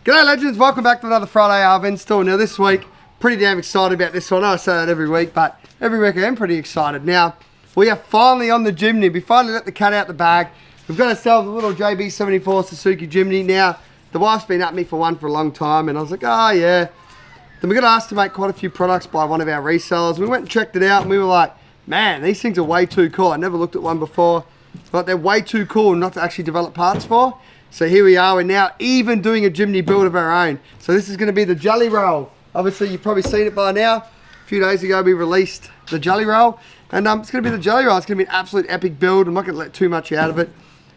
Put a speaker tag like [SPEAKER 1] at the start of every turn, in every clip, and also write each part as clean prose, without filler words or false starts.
[SPEAKER 1] G'day legends, welcome back to another Friday Arv install. Now this week, pretty damn excited about this one. I say that every week, but every week I am pretty excited. Now, we are finally on the Jimny. We finally let the cat out the bag. We've got ourselves a little JB74 Suzuki Jimny. Now, the wife's been at me for one for a long time, and I was like, oh yeah. Then we got asked to make quite a few products by one of our resellers. We went and checked it out, and we were like, man, these things are way too cool. I never looked at one before, but they're way too cool not to actually develop parts for. So here we are, we're now even doing a Jimny build of our own. So this is going to be the jelly roll. Obviously you've probably seen it by now. A few days ago we released the jelly roll, and it's going to be the jelly roll. It's going to be an absolute epic build. I'm not going to let too much out of it,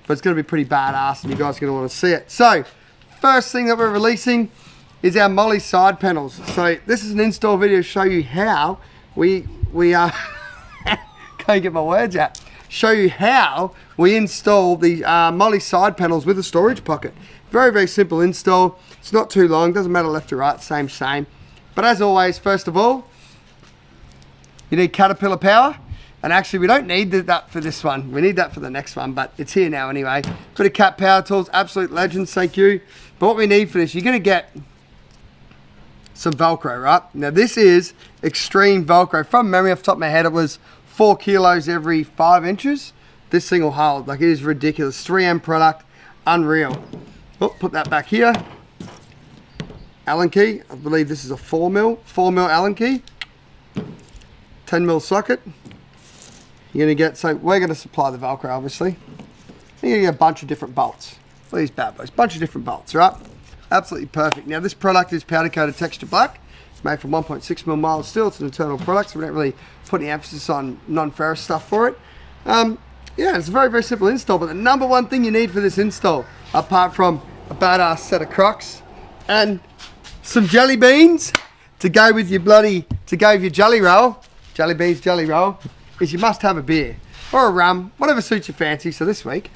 [SPEAKER 1] but it's going to be pretty badass and you guys are going to want to see it. So first thing that we're releasing is our Molle side panels. So this is an install video to show you how we can't get my words out. Show you how we install the Molle side panels with a storage pocket. Very, very simple install. It's not too long, doesn't matter left or right, same. But as always, first of all, you need Caterpillar power. And actually we don't need that for this one. We need that for the next one, but it's here now anyway. Bit of Cat Power Tools, absolute legends, thank you. But what we need for this, you're gonna get some Velcro, right? Now this is extreme Velcro. From memory off the top of my head, it was 4 kilos every 5 inches. This thing will hold, like it is ridiculous. 3M product, unreal. Oh, put that back here. Allen key, I believe this is a 4 mil Allen key. 10 mil socket. You're gonna get, so we're gonna supply the Velcro obviously. You're gonna get a bunch of different bolts. These bad boys, bunch of different bolts, right? Absolutely perfect. Now this product is powder coated texture black. It's made from 1.6 mil mild steel. It's an internal product, so we don't really put any emphasis on non-ferrous stuff for it. Yeah, it's a very, very simple install, but the number one thing you need for this install, apart from a badass set of Crocs and some jelly beans to go with your jelly roll, jelly beans, jelly roll, is you must have a beer or a rum, whatever suits your fancy. So this week,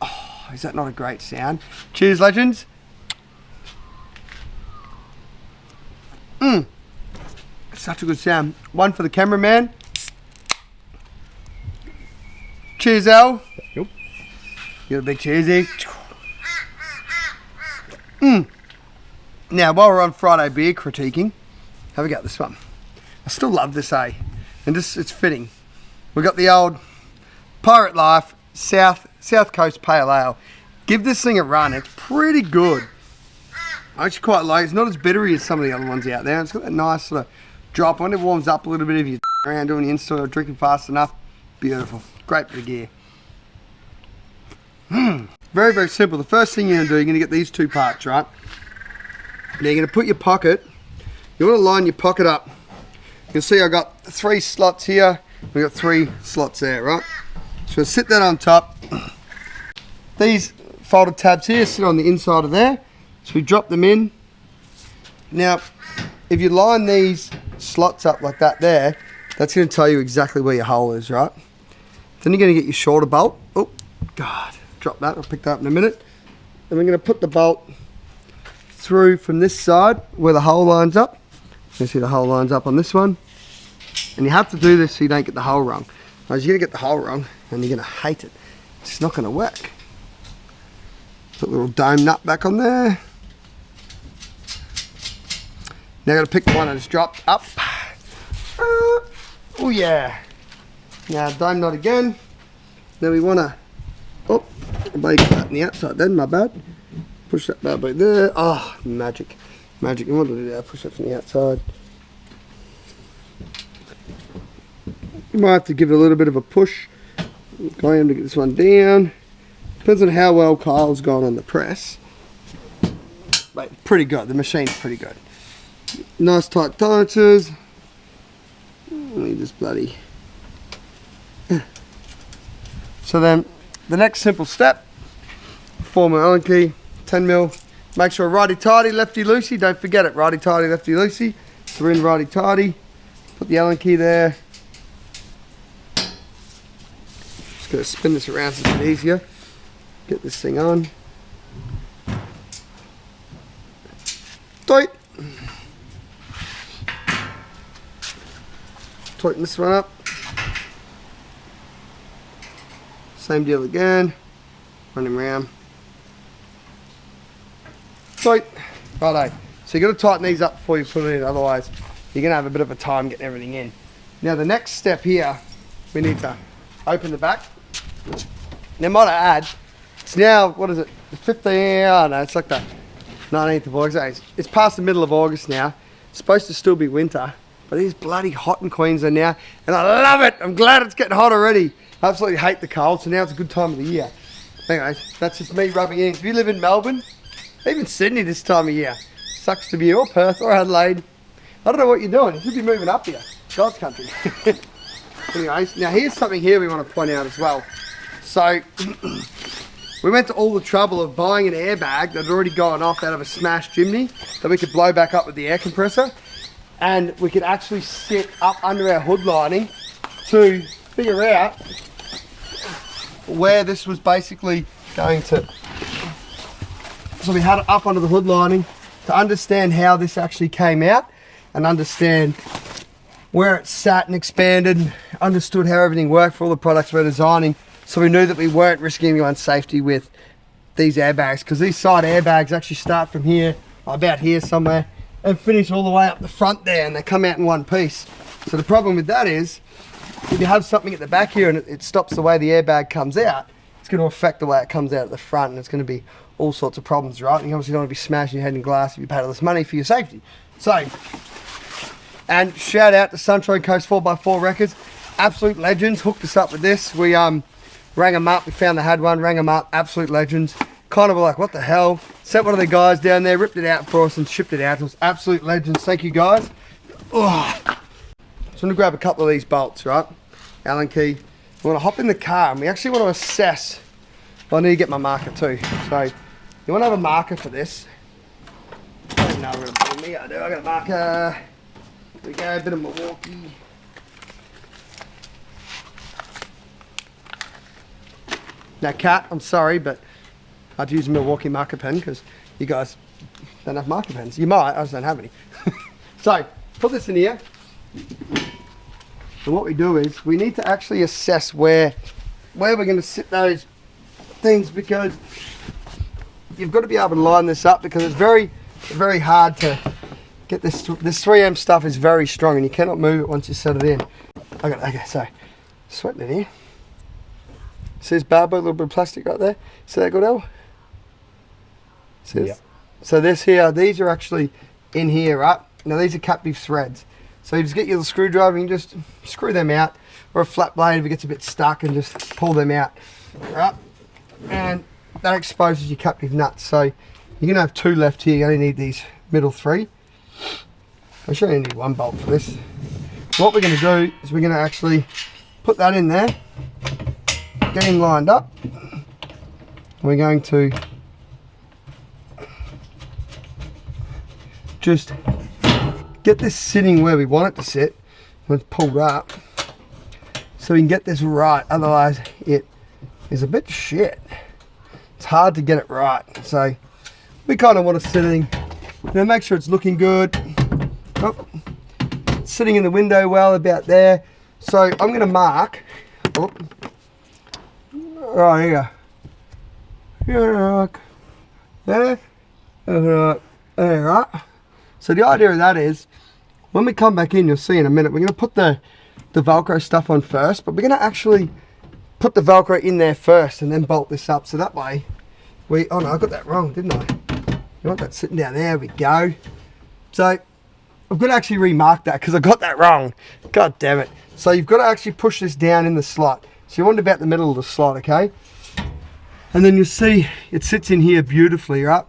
[SPEAKER 1] oh, is that not a great sound? Cheers, legends. Such a good sound. One for the cameraman. Cheers, Al. Yep. You got a big cheersy. Now, while we're on Friday beer critiquing, have a go at this one. I still love this, eh? And this, it's fitting. We've got the old Pirate Life South Coast Pale Ale. Give this thing a run. It's pretty good. I actually quite like it. It's not as bittery as some of the other ones out there. It's got that nice sort of drop. When it warms up a little bit, if you're around doing the install or drinking fast enough, beautiful. Great bit of gear. Very, very simple. The first thing you're going to do, you're going to get these two parts, right? Now you're going to put your pocket, you want to line your pocket up. You can see I've got 3 slots here, we've got 3 slots there, right? So sit that on top. These folded tabs here sit on the inside of there. So we drop them in. Now, if you line these slots up like that there, that's going to tell you exactly where your hole is, right? Then you're going to get your shorter bolt. Oh, God, drop that. I'll pick that up in a minute. Then we're going to put the bolt through from this side where the hole lines up. You can see the hole lines up on this one. And you have to do this so you don't get the hole wrong. Otherwise you're going to get the hole wrong and you're going to hate it. It's not going to work. Put a little dome nut back on there. Now I've got to pick the one I just dropped up. Oh yeah. Now dome nut again. Now we want to, oh, I made that on the outside then, my bad. Push that bad boy there. Oh, magic. Magic. You want to do that, push that from the outside. You might have to give it a little bit of a push. Going to get this one down. Depends on how well Kyle's gone on the press. But pretty good. The machine's pretty good. Nice tight tolerances. Let me just bloody. So then, the next simple step, 4 mil Allen key, 10 mil. Make sure righty tighty, lefty loosey. Don't forget it, righty tighty, lefty loosey. So we're in righty tighty. Put the Allen key there. Just gonna spin this around so it's a bit easier. Get this thing on. Tight. Tighten this one up. Same deal again. Run him around. Sweet. Righto. So you've got to tighten these up before you put it in, otherwise you're going to have a bit of a time getting everything in. Now the next step here, we need to open the back. Now might I add, it's now, what is it, the 15th, oh no, it's like the 19th of August. It's past the middle of August now. It's supposed to still be winter, but it is bloody hot in Queensland now, and I love it. I'm glad it's getting hot already. I absolutely hate the cold, so now it's a good time of the year. Anyways, that's just me rubbing in. If you live in Melbourne, even Sydney this time of year, sucks to be you, or Perth, or Adelaide. I don't know what you're doing. You should be moving up here. God's country. Anyways, now here's something here we want to point out as well. So, we went to all the trouble of buying an airbag that had already gone off out of a smashed Jimny that we could blow back up with the air compressor. And we could actually sit up under our hood lining to figure out where this was basically going to. So we had it up under the hood lining to understand how this actually came out and understand where it sat and expanded, understood how everything worked for all the products we're designing. So we knew that we weren't risking anyone's safety with these airbags, because these side airbags actually start from here, about here somewhere, and finish all the way up the front there, and they come out in one piece. So the problem with that is, if you have something at the back here and it stops the way the airbag comes out, it's going to affect the way it comes out at the front, and it's going to be all sorts of problems, right? And you obviously don't want to be smashing your head in glass if you paid all this money for your safety. So, and shout out to Sunshine Coast 4x4 Records, absolute legends, hooked us up with this. We rang them up, we found they had one, rang them up, absolute legends. Kind of like, what the hell? Sent one of the guys down there, ripped it out for us and shipped it out to us. Absolute legends, thank you guys. Oh. So I'm gonna grab a couple of these bolts, right? Allen key. We wanna hop in the car and we actually want to assess. Well, I need to get my marker too. So you wanna have a marker for this. I don't know what I'm putting me. I do, I got a marker. Here we go, a bit of Milwaukee. Now Kat, I'm sorry, but I'd use a Milwaukee marker pen because you guys don't have marker pens. You might, I just don't have any. So, put this in here. And what we do is, we need to actually assess where we're going to sit those things, because you've got to be able to line this up, because it's very, very hard to get this. This 3M stuff is very strong and you cannot move it once you set it in. Okay, so, sweating in here. See this bad boy, a little bit of plastic right there? See that good, El? See this? Yep. So this here, these are actually in here, right? Now these are captive threads. So you just get your little screwdriver and you just screw them out, or a flat blade if it gets a bit stuck, and just pull them out, right? And that exposes your captive nuts. So you're gonna have 2 left here. You only need these middle 3. I should only need 1 bolt for this. What we're gonna do is we're gonna actually put that in there, get him lined up. We're going to just get this sitting where we want it to sit when it's pulled up, so we can get this right. Otherwise it is a bit shit. It's hard to get it right. So we kind of want to sit in, make sure it's looking good. Oh, it's sitting in the window well, about there. So I'm going to mark. Oh, right here. There. There, right. So the idea of that is, when we come back in, you'll see in a minute, we're going to put the Velcro stuff on first, but we're going to actually put the Velcro in there first and then bolt this up. So that way, oh no, I got that wrong, didn't I? You want that sitting down there, we go. So I've got to actually remark that because I got that wrong. God damn it. So you've got to actually push this down in the slot. So you want it about the middle of the slot, okay? And then you'll see it sits in here beautifully, right?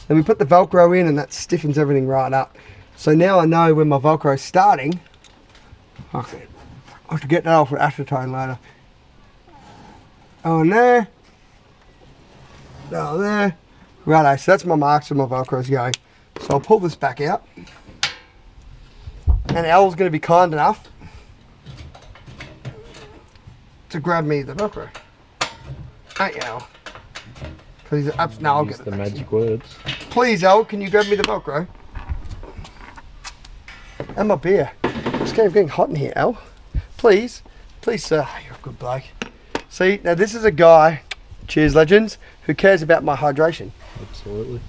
[SPEAKER 1] Then we put the Velcro in and that stiffens everything right up. So now I know when my Velcro is starting. Okay, I have to get that off with acetone later. Oh, and there. Oh, there. Righto, so that's my marks where my Velcro's going. So I'll pull this back out. And Al's going to be kind enough to grab me the Velcro. Ain't you, Al? Because he's up. No, I'll get the magic words. Please, Al, can you grab me the Velcro? And my beer. It's getting hot in here, Al. Please. Please, sir. You're a good bloke. See, now this is a guy, cheers legends, who cares about my hydration.
[SPEAKER 2] Absolutely.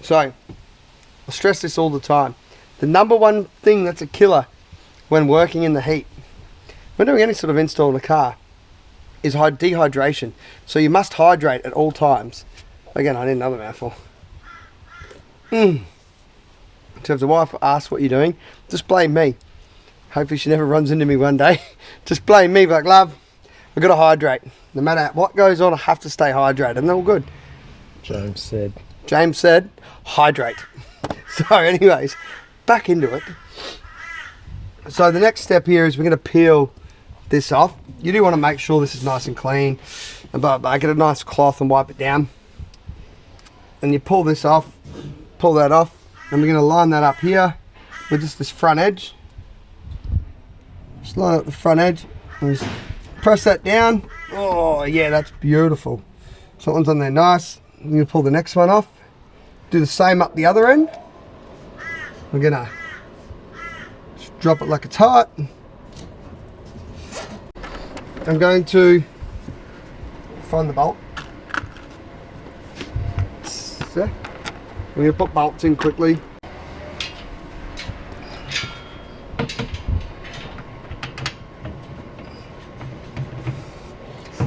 [SPEAKER 1] So, I stress this all the time. The number one thing that's a killer when working in the heat, when doing any sort of install in a car, is dehydration. So you must hydrate at all times. Again, I need another mouthful. In terms of wife asks what you're doing, just blame me. Hopefully she never runs into me one day. Just blame me, like, love, I've got to hydrate. No matter what goes on, I have to stay hydrated, and they're all good.
[SPEAKER 2] James said,
[SPEAKER 1] hydrate. So anyways, back into it. So the next step here is we're going to peel this off. You do want to make sure this is nice and clean, but get a nice cloth and wipe it down. And you pull this off, pull that off, and we're going to line that up here with just this front edge. Just line up the front edge and just press that down. Oh yeah, that's beautiful. So that one's on there nice. I'm going to pull the next one off. Do the same up the other end. We're going to just drop it like it's hot. I'm going to find the bolt. So, we're going to put bolts in quickly.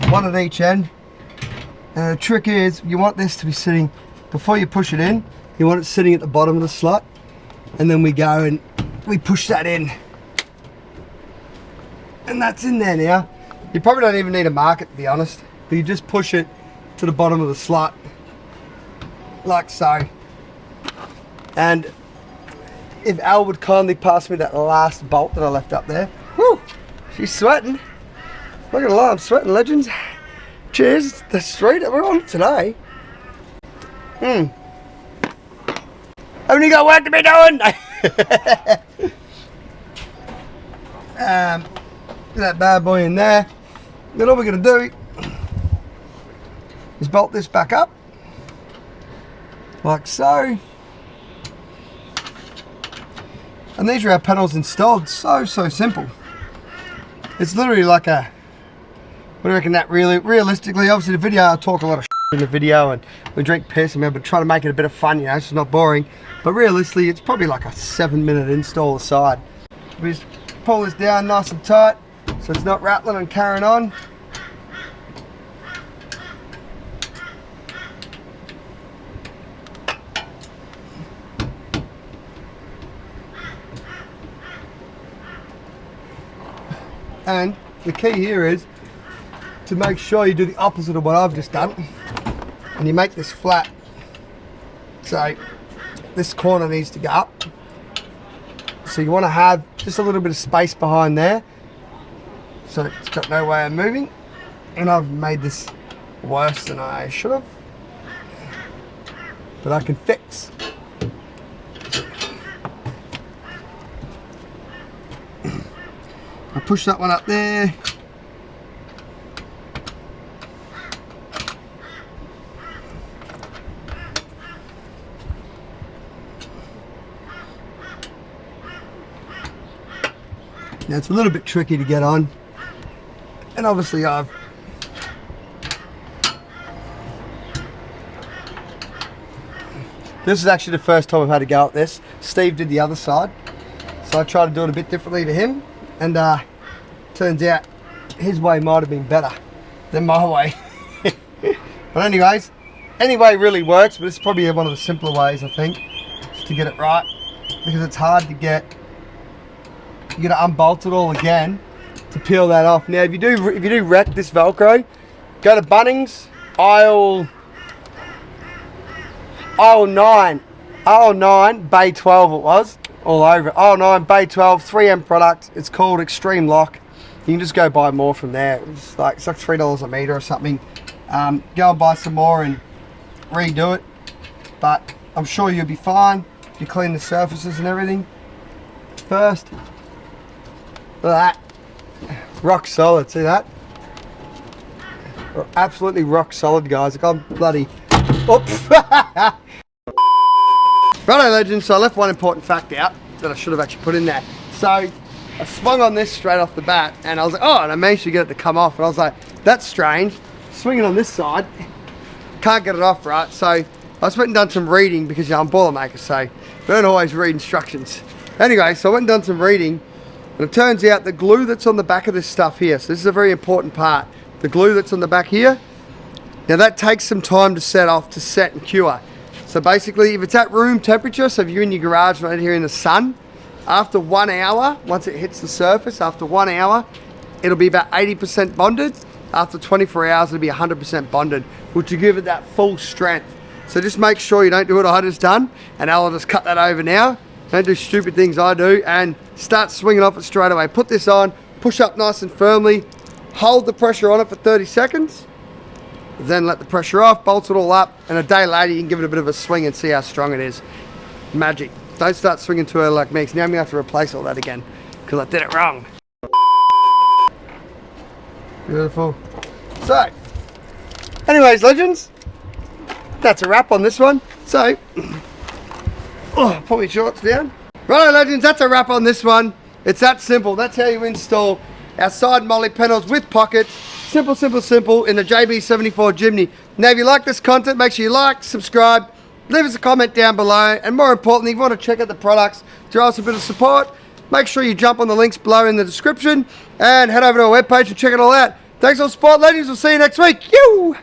[SPEAKER 1] One at each end. And the trick is, you want this to be sitting, before you push it in, you want it sitting at the bottom of the slot. And then we go and we push that in. And that's in there now. You probably don't even need to mark it, to be honest. But you just push it to the bottom of the slot. Like so. And if Al would kindly pass me that last bolt that I left up there. Whew, she's sweating. Not gonna lie, I'm sweating, legends. Cheers, the street that we're on today. Haven't you got work to be doing? That bad boy in there. Then all we're gonna do is bolt this back up. Like so. And these are our panels installed. So simple. It's literally like a, what do you reckon that really, realistically, obviously the video, I talk a lot of in the video and we drink piss and but try to make it a bit of fun, you know, so it's not boring. But realistically, it's probably like a 7-minute install aside. We just pull this down nice and tight so it's not rattling and carrying on. And the key here is to make sure you do the opposite of what I've just done, and you make this flat. So this corner needs to go up. So you want to have just a little bit of space behind there, so it's got no way of moving. And I've made this worse than I should have, but I can fix. I push that one up there. Now it's a little bit tricky to get on, and obviously this is actually the first time I've had to go at this. Steve did the other side, so I tried to do it a bit differently to him, and turns out his way might have been better than my way. But anyways, any way really works, but it's probably one of the simpler ways, I think, just to get it right, because it's hard to get. You got to unbolt it all again to peel that off. Now, if you do wreck this Velcro, go to Bunnings, aisle 9, bay 12 it was, all over it. Aisle 9, bay 12, 3M product. It's called Extreme Lock. You can just go buy more from there. It's like $3 a meter or something. Go and buy some more and redo it. But I'm sure you'll be fine if you clean the surfaces and everything first. Look at that. Rock solid, see that? Absolutely rock solid, guys. Like I'm bloody... Oops. Righto, legends, so I left one important fact out that I should have actually put in there. So I swung on this straight off the bat and I was like, oh, and I managed to get it to come off. And I was like, that's strange. Swinging on this side, can't get it off, right? So I just went and done some reading because I'm a Boilermaker, so I don't always read instructions. Anyway, so I went and done some reading, and it turns out the glue that's on the back of this stuff here, so this is a very important part, the glue that's on the back here, now that takes some time to set off, to set and cure. So basically, if it's at room temperature, so if you're in your garage right here in the sun, after 1 hour, once it hits the surface, after 1 hour, it'll be about 80% bonded. After 24 hours, it'll be 100% bonded, which will give it that full strength. So just make sure you don't do what I just done, and I'll just cut that over now. Don't do stupid things I do, and start swinging off it straight away. Put this on, push up nice and firmly, hold the pressure on it for 30 seconds, then let the pressure off, bolt it all up, and a day later you can give it a bit of a swing and see how strong it is. Magic. Don't start swinging too early like me, because now I'm going to have to replace all that again, because I did it wrong. Beautiful. So, anyways, legends, that's a wrap on this one. So, put my shorts down. Righto, legends, that's a wrap on this one. It's that simple. That's how you install our side Molle panels with pockets. Simple, simple, simple in the JB74 Jimny. Now, if you like this content, make sure you like, subscribe, leave us a comment down below, and more importantly, if you want to check out the products, throw us a bit of support, make sure you jump on the links below in the description and head over to our webpage and check it all out. Thanks for the support, ladies. We'll see you next week. Yoo!